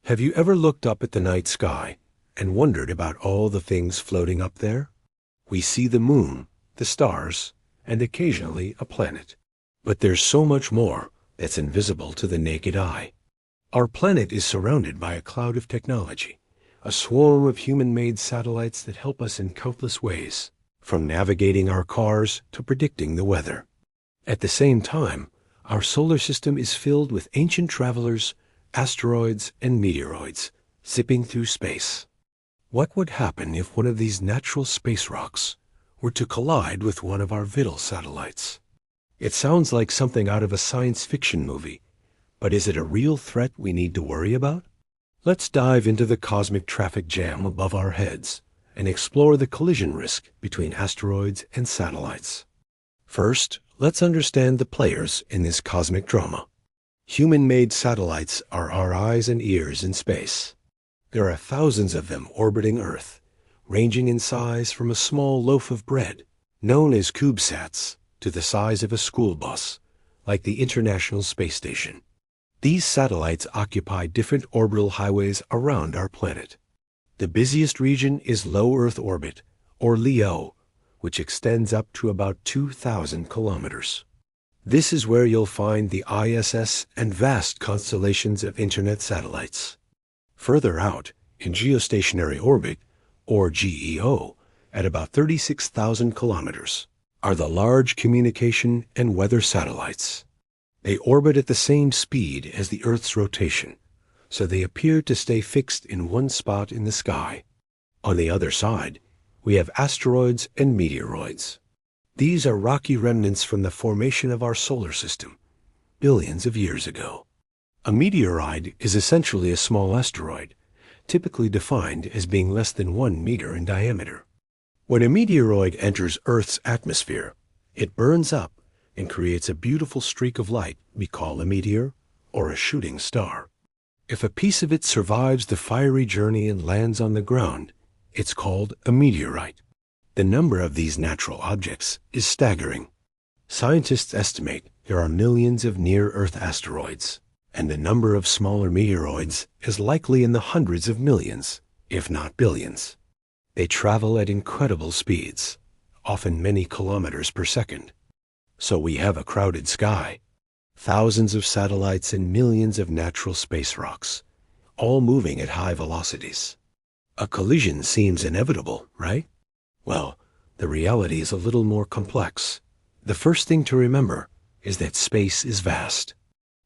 Have you ever looked up at the night sky and wondered about all the things floating up there? We see the moon, the stars, and occasionally a planet. But there's so much more that's invisible to the naked eye. Our planet is surrounded by a cloud of technology, a swarm of human-made satellites that help us in countless ways, from navigating our cars to predicting the weather. At the same time, our solar system is filled with ancient travelers, asteroids, and meteoroids zipping through space. What would happen if one of these natural space rocks were to collide with one of our vital satellites? It sounds like something out of a science fiction movie, but is it a real threat we need to worry about? Let's dive into the cosmic traffic jam above our heads and explore the collision risk between asteroids and satellites. First, let's understand the players in this cosmic drama. Human-made satellites are our eyes and ears in space. There are thousands of them orbiting Earth, ranging in size from a small loaf of bread, known as CubeSats, to the size of a school bus, like the International Space Station. These satellites occupy different orbital highways around our planet. The busiest region is low Earth orbit, or LEO, which extends up to about 2,000 kilometers. This is where you'll find the ISS and vast constellations of Internet satellites. Further out, in geostationary orbit, or GEO, at about 36,000 kilometers, are the large communication and weather satellites. They orbit at the same speed as the Earth's rotation, so they appear to stay fixed in one spot in the sky. On the other side, we have asteroids and meteoroids. These are rocky remnants from the formation of our solar system, billions of years ago. A meteoroid is essentially a small asteroid, typically defined as being less than 1 meter in diameter. When a meteoroid enters Earth's atmosphere, it burns up and creates a beautiful streak of light we call a meteor or a shooting star. If a piece of it survives the fiery journey and lands on the ground, it's called a meteorite. The number of these natural objects is staggering. Scientists estimate there are millions of near-Earth asteroids, and the number of smaller meteoroids is likely in the hundreds of millions, if not billions. They travel at incredible speeds, often many kilometers per second. So we have a crowded sky, thousands of satellites and millions of natural space rocks, all moving at high velocities. A collision seems inevitable, right? Well, the reality is a little more complex. The first thing to remember is that space is vast.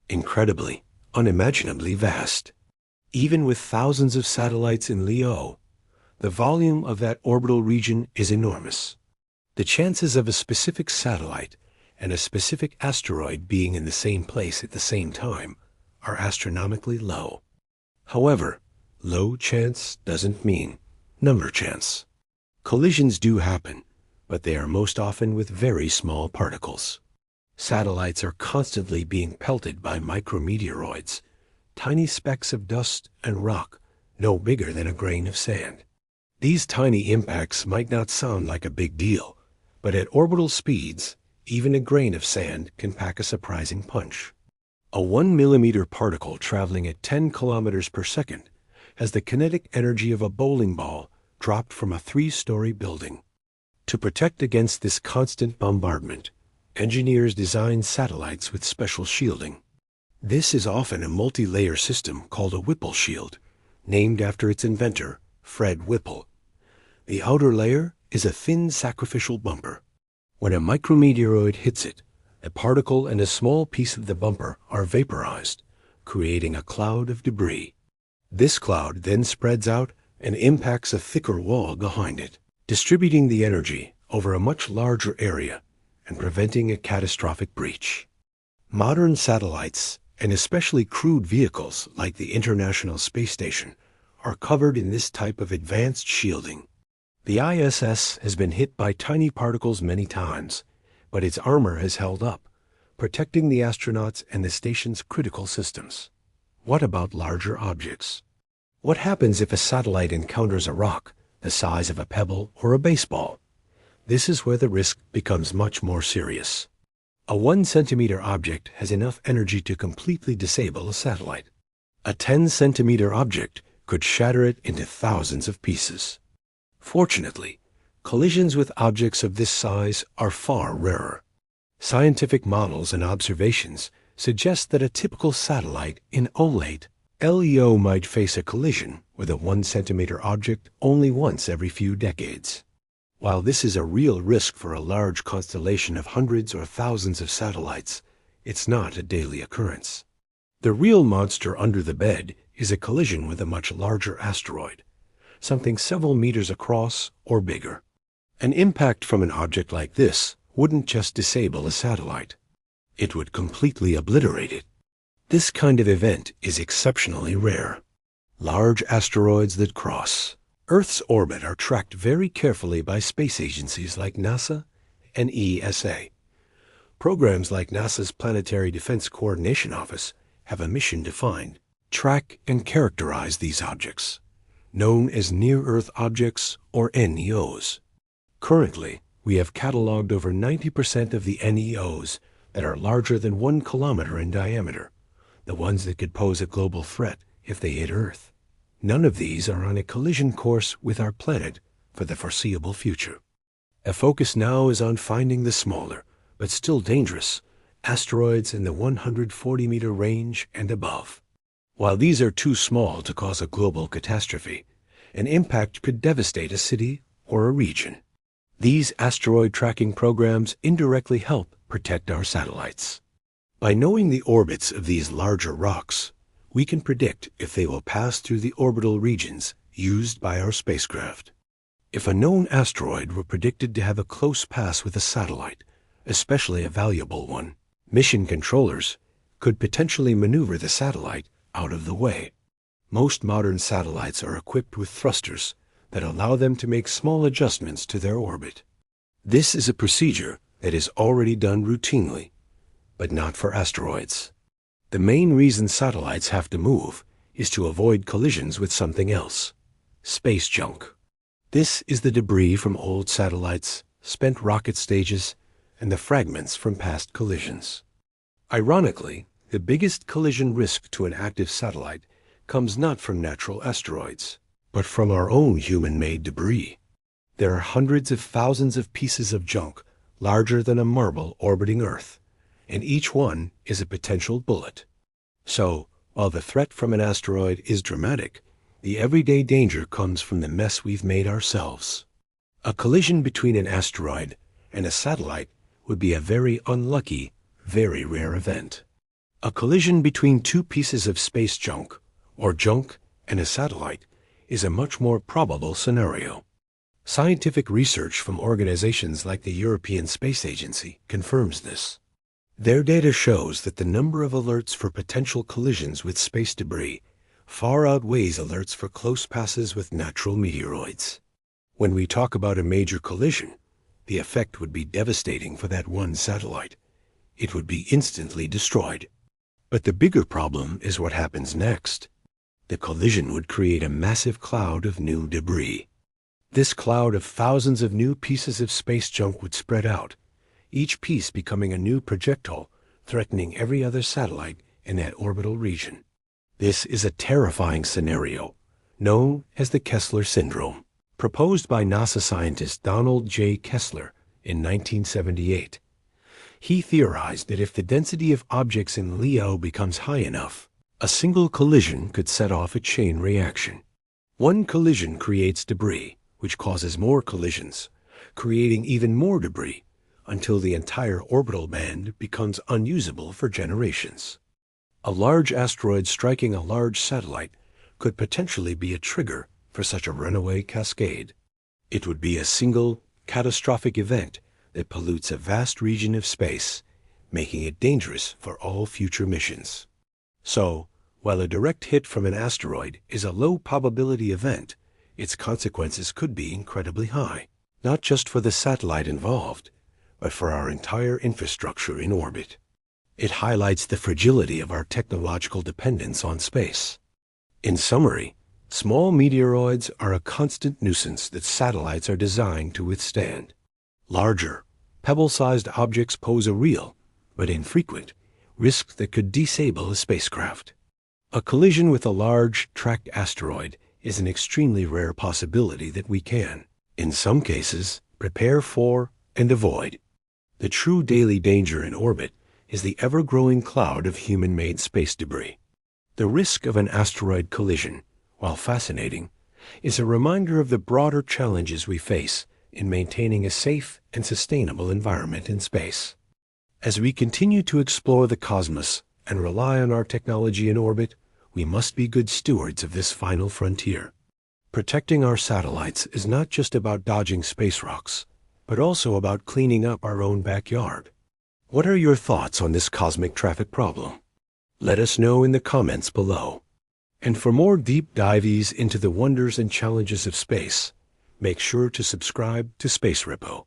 Incredibly, unimaginably vast. Even with thousands of satellites in LEO, the volume of that orbital region is enormous. The chances of a specific satellite and a specific asteroid being in the same place at the same time are astronomically low. However, low chance doesn't mean number chance. Collisions do happen, but they are most often with very small particles. Satellites are constantly being pelted by micrometeoroids, tiny specks of dust and rock no bigger than a grain of sand. These tiny impacts might not sound like a big deal, but at orbital speeds, even a grain of sand can pack a surprising punch. A 1 millimeter particle traveling at 10 kilometers per second has the kinetic energy of a bowling ball dropped from a 3-story building. To protect against this constant bombardment, engineers design satellites with special shielding. This is often a multi-layer system called a Whipple shield, named after its inventor, Fred Whipple. The outer layer is a thin sacrificial bumper. When a micrometeoroid hits it, a particle and a small piece of the bumper are vaporized, creating a cloud of debris. This cloud then spreads out and impacts a thicker wall behind it, distributing the energy over a much larger area and preventing a catastrophic breach. Modern satellites, and especially crewed vehicles like the International Space Station, are covered in this type of advanced shielding. The ISS has been hit by tiny particles many times, but its armor has held up, protecting the astronauts and the station's critical systems. What about larger objects? What happens if a satellite encounters a rock the size of a pebble or a baseball? This is where the risk becomes much more serious. A 1 centimeter object has enough energy to completely disable a satellite. A 10-centimeter object could shatter it into thousands of pieces. Fortunately, collisions with objects of this size are far rarer. Scientific models and observations suggest that a typical satellite in OLATE LEO might face a collision with a 1-centimeter object only once every few decades. While this is a real risk for a large constellation of hundreds or thousands of satellites, it's not a daily occurrence. The real monster under the bed is a collision with a much larger asteroid, something several meters across or bigger. An impact from an object like this wouldn't just disable a satellite. It would completely obliterate it. This kind of event is exceptionally rare. Large asteroids that cross Earth's orbit are tracked very carefully by space agencies like NASA and ESA. Programs like NASA's Planetary Defense Coordination Office have a mission to find, track, and characterize these objects, known as near-Earth objects or NEOs. Currently, we have cataloged over 90% of the NEOs that are larger than 1 kilometer in diameter, the ones that could pose a global threat if they hit Earth. None of these are on a collision course with our planet for the foreseeable future. A focus now is on finding the smaller, but still dangerous, asteroids in the 140-meter range and above. While these are too small to cause a global catastrophe, an impact could devastate a city or a region. These asteroid tracking programs indirectly help protect our satellites. By knowing the orbits of these larger rocks, we can predict if they will pass through the orbital regions used by our spacecraft. If a known asteroid were predicted to have a close pass with a satellite, especially a valuable one, mission controllers could potentially maneuver the satellite out of the way. Most modern satellites are equipped with thrusters that allow them to make small adjustments to their orbit. This is a procedure that is already done routinely, but not for asteroids. The main reason satellites have to move is to avoid collisions with something else, space junk. This is the debris from old satellites, spent rocket stages, and the fragments from past collisions. Ironically, the biggest collision risk to an active satellite comes not from natural asteroids, but from our own human-made debris. There are hundreds of thousands of pieces of junk larger than a marble orbiting Earth, and each one is a potential bullet. So, while the threat from an asteroid is dramatic, the everyday danger comes from the mess we've made ourselves. A collision between an asteroid and a satellite would be a very unlucky, very rare event. A collision between two pieces of space junk, or junk and a satellite, is a much more probable scenario. Scientific research from organizations like the European Space Agency confirms this. Their data shows that the number of alerts for potential collisions with space debris far outweighs alerts for close passes with natural meteoroids. When we talk about a major collision, the effect would be devastating for that one satellite. It would be instantly destroyed. But the bigger problem is what happens next. The collision would create a massive cloud of new debris. This cloud of thousands of new pieces of space junk would spread out, each piece becoming a new projectile, threatening every other satellite in that orbital region. This is a terrifying scenario, known as the Kessler syndrome, proposed by NASA scientist Donald J. Kessler in 1978. He theorized that if the density of objects in LEO becomes high enough, a single collision could set off a chain reaction. One collision creates debris, which causes more collisions, creating even more debris, until the entire orbital band becomes unusable for generations. A large asteroid striking a large satellite could potentially be a trigger for such a runaway cascade. It would be a single, catastrophic event that pollutes a vast region of space, making it dangerous for all future missions. So, while a direct hit from an asteroid is a low-probability event, its consequences could be incredibly high, not just for the satellite involved, but for our entire infrastructure in orbit. It highlights the fragility of our technological dependence on space. In summary, small meteoroids are a constant nuisance that satellites are designed to withstand. Larger, pebble-sized objects pose a real, but infrequent, risk that could disable a spacecraft. A collision with a large, tracked asteroid is an extremely rare possibility that we can, in some cases, prepare for and avoid. The true daily danger in orbit is the ever-growing cloud of human-made space debris. The risk of an asteroid collision, while fascinating, is a reminder of the broader challenges we face in maintaining a safe and sustainable environment in space. As we continue to explore the cosmos and rely on our technology in orbit, we must be good stewards of this final frontier. Protecting our satellites is not just about dodging space rocks, but also about cleaning up our own backyard. What are your thoughts on this cosmic traffic problem? Let us know in the comments below. And for more deep dives into the wonders and challenges of space, make sure to subscribe to Space Repo.